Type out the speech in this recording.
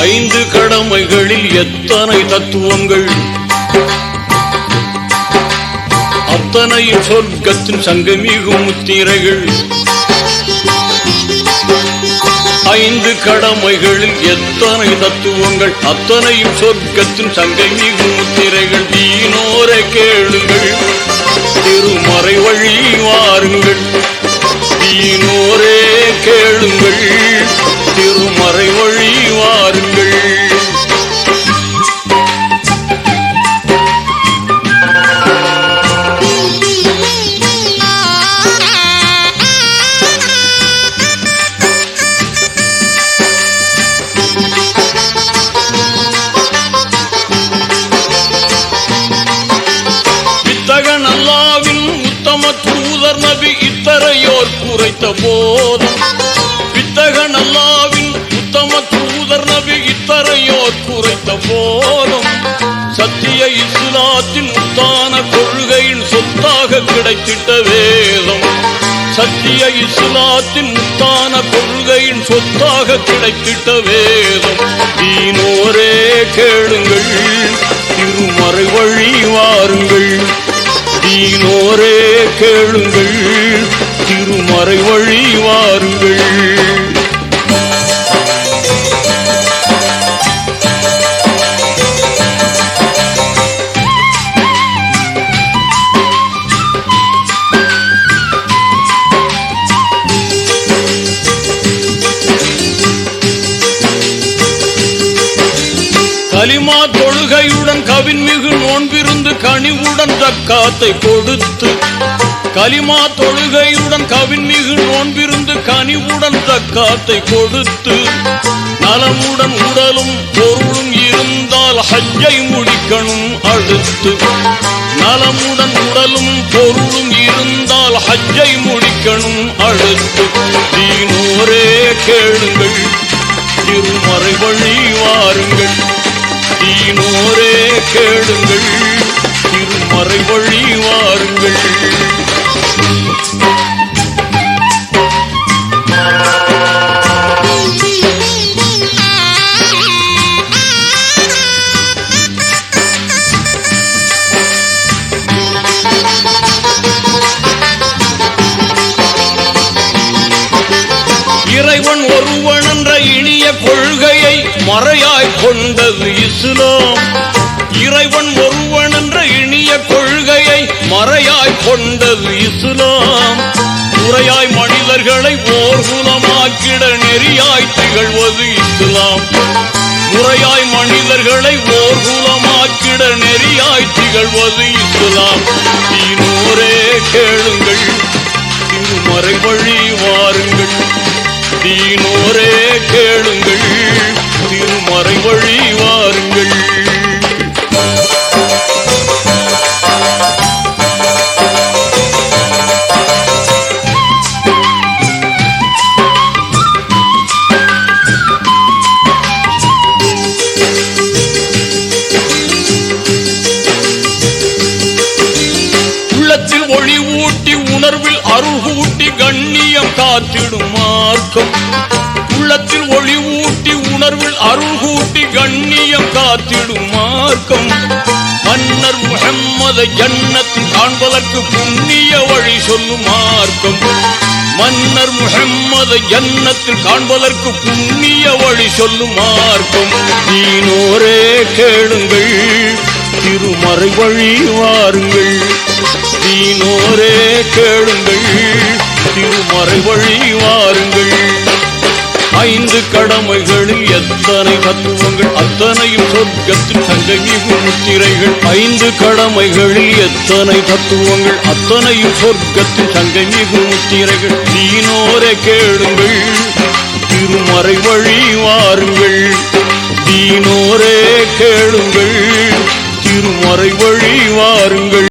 ஐந்து கடமைகளில் எத்தனை தத்துவங்கள், அத்தனையும் சொர்க்கத்தின் சங்கமிகும் முத்திரைகள். ஐந்து கடமைகளில் எத்தனை தத்துவங்கள், அத்தனையும் சொர்க்கத்தின் சங்கமிகும் முத்திரைகள். தீனோரை கேளுங்கள், திருமறை வழி வாருங்கள். தீனோரே கேளுங்கள், திருமறை வழி வாருங்கள். வித்தகன் அல்லாவின் உத்தம தூதர் நபி இத்தரையோர் குறைத்த போதும். வித்தகன் அல்லாவின் உத்தம தூதர் நபி இத்தரையோர் குறைத்த போதும். சத்திய இஸ்லாத்தின் உத்தான கொள்கையின் சொத்தாக கிடைத்திட்ட வேதம். சத்திய இஸ்லாத்தின் உத்தான கொள்கையின் சொத்தாக கிடைத்திட்ட வேதம். தீனோரே கேளுங்கள், திருமறை வழி வாருங்கள். தீனோரே கேளுங்கள், திருமறை வழி வாருங்கள். கலிமா தொழுகையுடன் கவின்மிகு நோன்பிருந்து கனிவுடன் ஜக்காத்தை கொடுத்து. கலிமா தொழுகையுடன் கவின்மிகு நோன்பிருந்து கனிவுடன் ஜக்காத்தை கொடுத்து. நலமுடன் உடலும் பொருளும் இருந்தால் ஹஜ்ஜை முடிக்கணும் அடுத்து. நலமுடன் உடலும் பொருளும் இருந்தால் ஹஜ்ஜை முடிக்கணும் அடுத்து. தீனோரே கேளுங்கள், திருமறை வழி வாருங்கள். தீனோரே கேளுங்கள், திருமறை வழி வாருங்கள். இறைவன் ஒருவன் என்ற இனிய கொள்கையை மறையாய் கொண்டது இஸ்லாம். இறைவன் ஒருவன் என்ற இனிய கொள்கையை மறையாய் கொண்டது இஸ்லாம். முறையாய் மனிதர்களை ஓர்குலமாக்கிட நெறியாய் திகழ்வது இஸ்லாம். முறையாய் மனிதர்களை ஓர்குலமாக்கிட நெறியாய் திகழ்வது இஸ்லாம். தீனோரே கேளுங்கள், திருமறை வழி வாருங்கள். தீனோரே கேளுங்கள், திருமறை வழி வாருங்கள். உள்ளத்தில் ஒளி ஊட்டி உணர்வில் அருள் கூட்டி கண்ணியம் காத்திடும் மார்க்கம். உள்ளத்தில் ஒளி ஊட்டி உணர்வில் அருள் கூட்டி கண்ணியம் காத்திடும் மார்க்கம். மன்னர் முஹம்மதை ஜன்னத்தில் காண்பதற்கு புண்ணிய வழி சொல்லும் மார்க்கம். மன்னர் முஹம்மதை ஜன்னத்தில் காண்பதற்கு புண்ணிய வழி சொல்லும் மார்க்கம். தீனோரே கேளுங்கள், திருமறை வழி வாருங்கள். தீனோரே கேளுங்கள், திருமறை வழி வாருங்கள். ஐந்து கடமைகளில் எத்தனை தத்துவங்கள், அத்தனையும் சொர்க்கத்தின் சங்கமிகும் முத்திரைகள். ஐந்து கடமைகளில் எத்தனை தத்துவங்கள், அத்தனையும் சொர்க்கத்தின் சங்கமிகும் முத்திரைகள். தீனோரே கேளுங்கள், திருமறை வழி வாருங்கள். தீனோரே கேளுங்கள், திருமறை வழி வாருங்கள்.